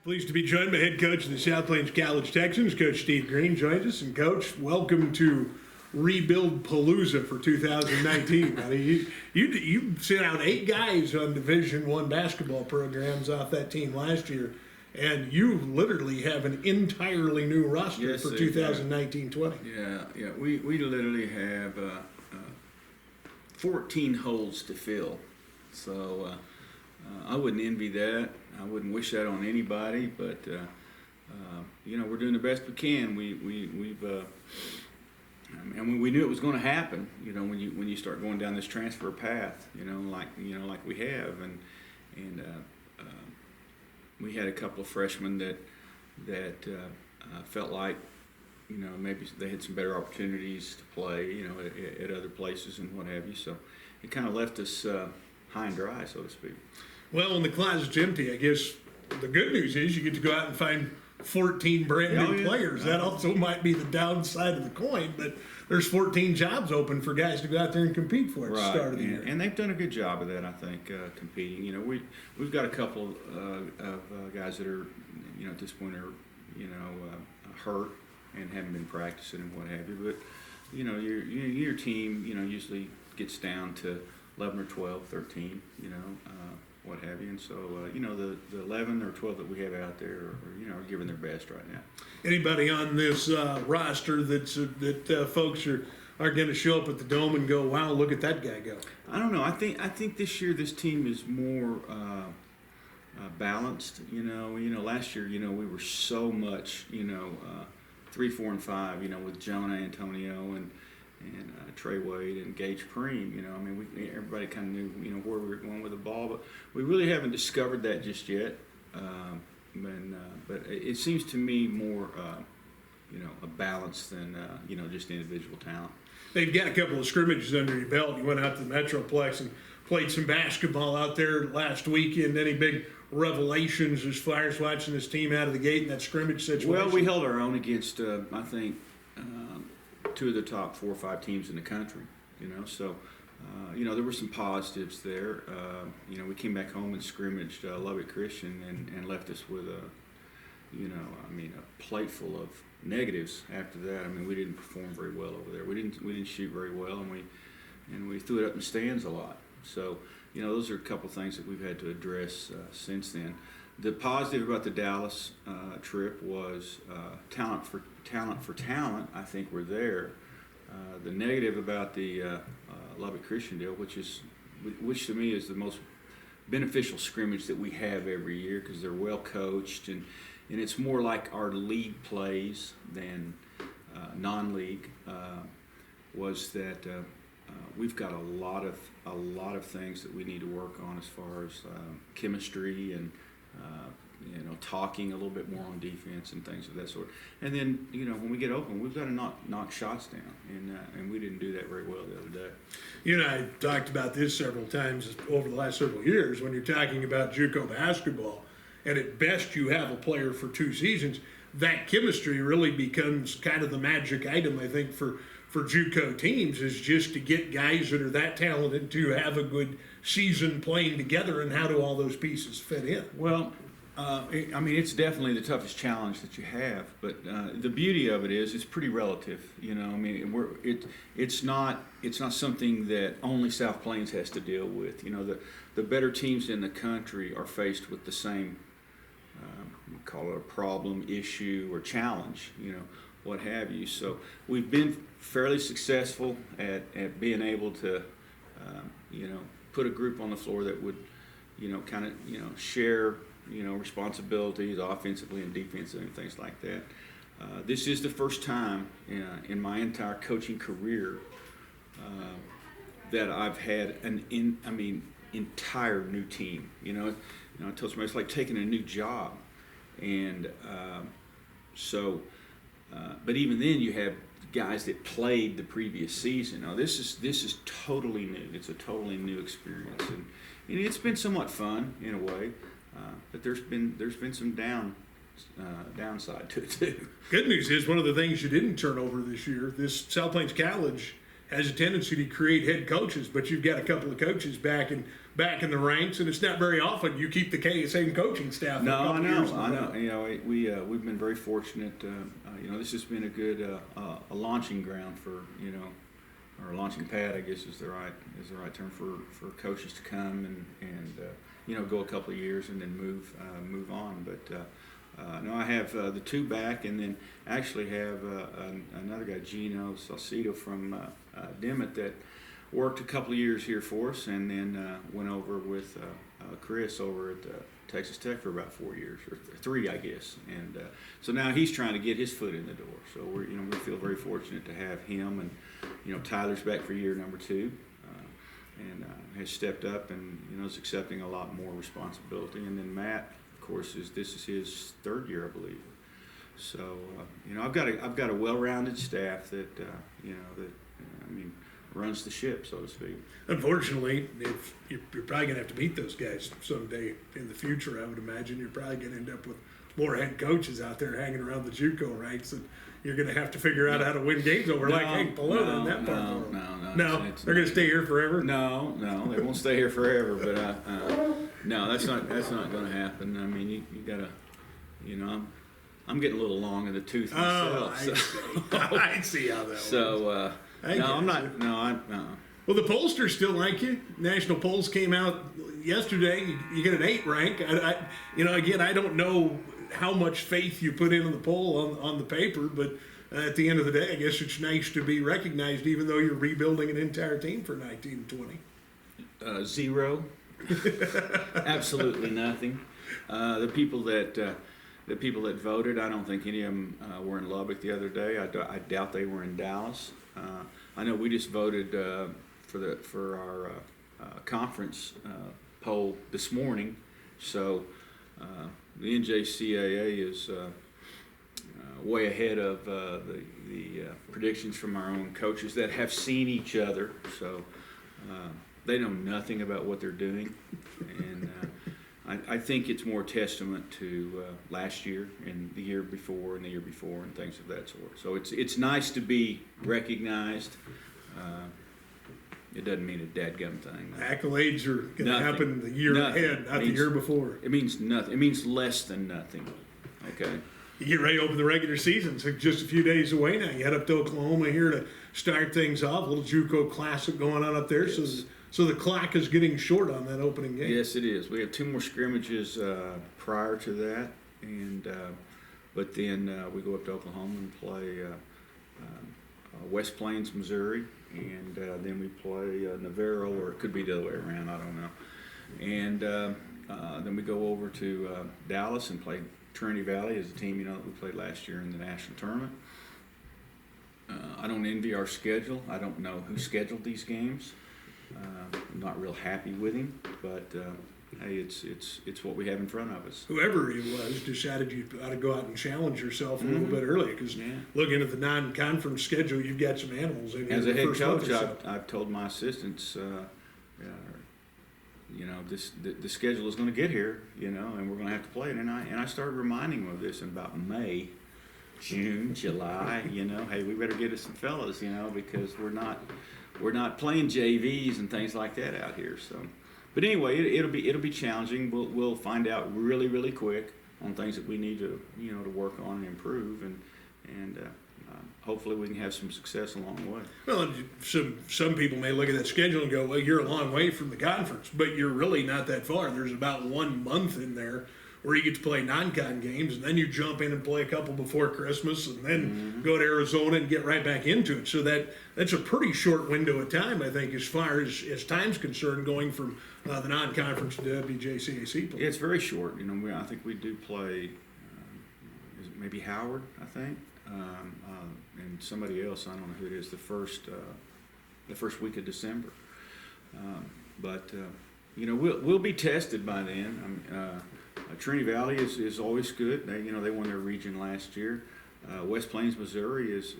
Pleased to be joined by head coach of the South Plains College Texans, Coach Steve Green, joins us. And Coach, welcome to Rebuild Palooza for 2019. I mean, you sent out 8 guys on Division I basketball programs off that team last year, and you literally have an entirely new roster for 2019-20. Yeah. We literally have 14 holes to fill. So I wouldn't envy that. I wouldn't wish that on anybody, but we're doing the best we can. We knew it was going to happen. When you start going down this transfer path, like we have, and we had a couple of freshmen that felt like maybe they had some better opportunities to play at other places and what have you. So it kind of left us high and dry, so to speak. Well, when the closet's empty, I guess the good news is you get to go out and find 14 brand new players. That also might be the downside of the coin, but there's 14 jobs open for guys to go out there and compete for at the start of the year. And they've done a good job of that, I think, competing. We've got a couple of guys that are, at this point are, hurt and haven't been practicing and what have you. But, your team, usually gets down to 11 or 12, 13, what have you. And so, the 11 or 12 that we have out there are giving their best right now. Anybody on this roster that folks are going to show up at the Dome and go, wow, look at that guy go? I don't know. I think this year this team is more balanced. Last year, we were so much, 3, 4, and 5, with Jonah Antonio and Trey Wade and Gage Preem. Everybody kind of knew, where we were going with the ball, but we really haven't discovered that just yet. But it seems to me more, a balance than, just individual talent. They've got a couple of scrimmages under your belt. You went out to the Metroplex and played some basketball out there last weekend. Any big revelations as far as watching this team out of the gate in that scrimmage situation? Well, we held our own against, I think, 2 of the top 4 or 5 teams in the country, so, there were some positives there. We came back home and scrimmaged Lubbock Christian and left us with a plate full of negatives after that. We didn't perform very well over there. We didn't shoot very well, and we threw it up in the stands a lot. So, those are a couple of things that we've had to address since then. The positive about the Dallas trip was talent for talent. I think we're there. The negative about the Lubbock Christian deal, which to me is the most beneficial scrimmage that we have every year because they're well coached and it's more like our league plays than non-league. Was that we've got a lot of things that we need to work on as far as chemistry and talking a little bit more on defense and things of that sort. And then, when we get open, we've got to knock shots down, and we didn't do that very well the other day. You and I talked about this several times over the last several years when you're talking about JUCO basketball, and at best you have a player for 2 seasons. That chemistry really becomes kind of the magic item, I think, for JUCO teams, is just to get guys that are that talented to have a good season playing together, and how do all those pieces fit in? Well, it's definitely the toughest challenge that you have, but the beauty of it is it's pretty relative. It's not something that only South Plains has to deal with. The better teams in the country are faced with the same, we call it a problem, issue, or challenge. What have you. So we've been fairly successful at being able to, put a group on the floor that would, share, responsibilities offensively and defensively and things like that. This is the first time in my entire coaching career that I've had an entire new team. I told somebody it's like taking a new job, and but even then you have guys that played the previous season. Now this is totally new. It's a totally new experience, and it's been somewhat fun in a way, but there's been some downside to it too. Good news is one of the things you didn't turn over this year. This South Plains College has a tendency to create head coaches, but you've got a couple of coaches back in the ranks, and it's not very often you keep the same coaching staff. No, for a I couple know, years in a I row. know. You know, we've been very fortunate. This has been a good a launching ground for or a launching pad, I guess is the right term for coaches to come and go a couple of years and then move on. But no, I have the two back, and then actually have another guy, Gino Salcido from Dimmitt, that worked a couple of years here for us, and then went over with Chris over at Texas Tech for about 4 years, or 3, I guess. And so now he's trying to get his foot in the door. So we feel very fortunate to have him, and Tyler's back for year number 2, and has stepped up and is accepting a lot more responsibility. And then Matt, of course, this is his 3rd year, I believe. So I've got a well-rounded staff that runs the ship, so to speak. Unfortunately, if you're probably going to have to meet those guys someday in the future, I would imagine you're probably going to end up with more head coaches out there hanging around the JUCO ranks, and you're going to have to figure out how to win games over like Hank Pelota in that part of the world. No, they're going to stay here forever. No, they won't stay here forever. But no, that's not going to happen. I mean, you got to, I'm getting a little long in the tooth myself. I see how that works. So. I'm not. No. Well, the pollsters still like you. National polls came out yesterday. You get an 8 rank. Again, I don't know how much faith you put into the poll on the paper, but at the end of the day, I guess it's nice to be recognized, even though you're rebuilding an entire team for 19 and 20. 0. Absolutely nothing. The people that voted, I don't think any of them were in Lubbock the other day. I doubt they were in Dallas. I know we just voted for our conference poll this morning, so the NJCAA is way ahead of the predictions from our own coaches that have seen each other. So they know nothing about what they're doing, and I think it's more testament to last year and the year before and the year before and things of that sort. So it's nice to be recognized. It doesn't mean a dadgum thing. Accolades are going to happen the year ahead, not the year before. It means nothing. It means less than nothing. Okay. You get ready to open the regular season. So just a few days away now. You head up to Oklahoma here to start things off. A little JUCO Classic going on up there. Yes. So the clock is getting short on that opening game. Yes, it is. We have 2 more scrimmages prior to that, and but then we go up to Oklahoma and play West Plains, Missouri, and then we play Navarro, or it could be the other way around. I don't know. And then we go over to Dallas and play Trinity Valley as a team that we played last year in the national tournament. I don't envy our schedule. I don't know who scheduled these games. I'm not real happy with him, but hey, it's what we have in front of us. Whoever he was decided you ought to go out and challenge yourself a little bit earlier, because looking at the non-conference schedule, you've got some animals in here. As a head coach, I've told my assistants, the schedule is going to get here, and we're going to have to play it. And I started reminding them of this in about May, June, July. Hey, we better get us some fellas, because we're not playing JVs and things like that out here. So, but anyway, it'll be challenging. We'll find out really, really quick on things that we need to to work on and improve, and hopefully we can have some success along the way. Well, some people may look at that schedule and go, well, you're a long way from the conference, but you're really not that far. There's about 1 month in there where you get to play non-con games, and then you jump in and play a couple before Christmas, and then go to Arizona and get right back into it. So that's a pretty short window of time, I think, as far as time's concerned, going from the non-conference to WJCAC play. Yeah, it's very short. I think we do play, is it maybe Howard, I think, and somebody else, I don't know who it is, the first week of December. But we'll be tested by then. Trinity Valley is always good. They won their region last year. West Plains, Missouri is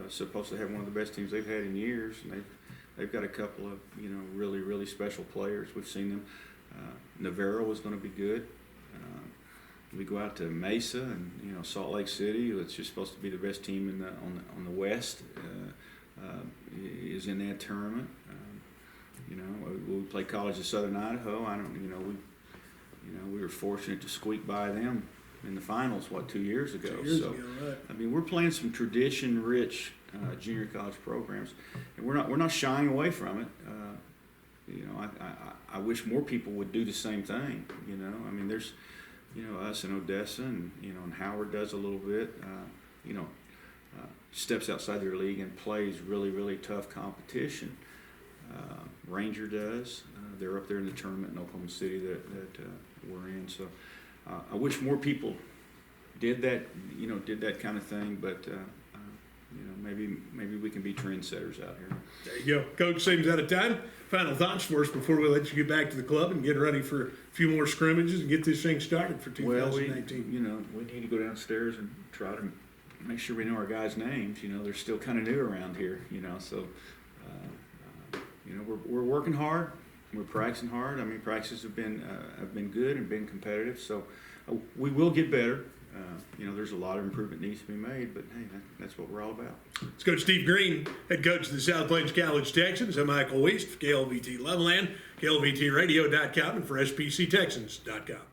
supposed to have one of the best teams they've had in years, and they've got a couple of really, really special players. We've seen them. Navarro is going to be good. We go out to Mesa and Salt Lake City, which is supposed to be the best team on the West. is in that tournament. You know, we play College of Southern Idaho. We were fortunate to squeak by them in the finals, 2 years ago. 2 years ago, right. I mean, we're playing some tradition-rich junior college programs, and we're not shying away from it. I wish more people would do the same thing. You know, I mean, there's, us in Odessa, and and Howard does a little bit. Steps outside their league and plays really, really tough competition. Ranger does. They're up there in the tournament in Oklahoma City that we're in. So I wish more people did that. Did that kind of thing. But maybe we can be trendsetters out here. There you go. Coach, seems out of time. Final thoughts for us before we let you get back to the club and get ready for a few more scrimmages and get this thing started for 2019. Well, we need to go downstairs and try to make sure we know our guys' names. They're still kind of new around here. So we're working hard. We're practicing hard. I mean, practices have been good and been competitive. So we will get better. There's a lot of improvement needs to be made, but hey, that's what we're all about. It's Coach Steve Green, head coach of the South Plains College Texans. I'm Michael Wiiest, KLVT Levelland, KLVTradio.com, and for SPCTexans.com.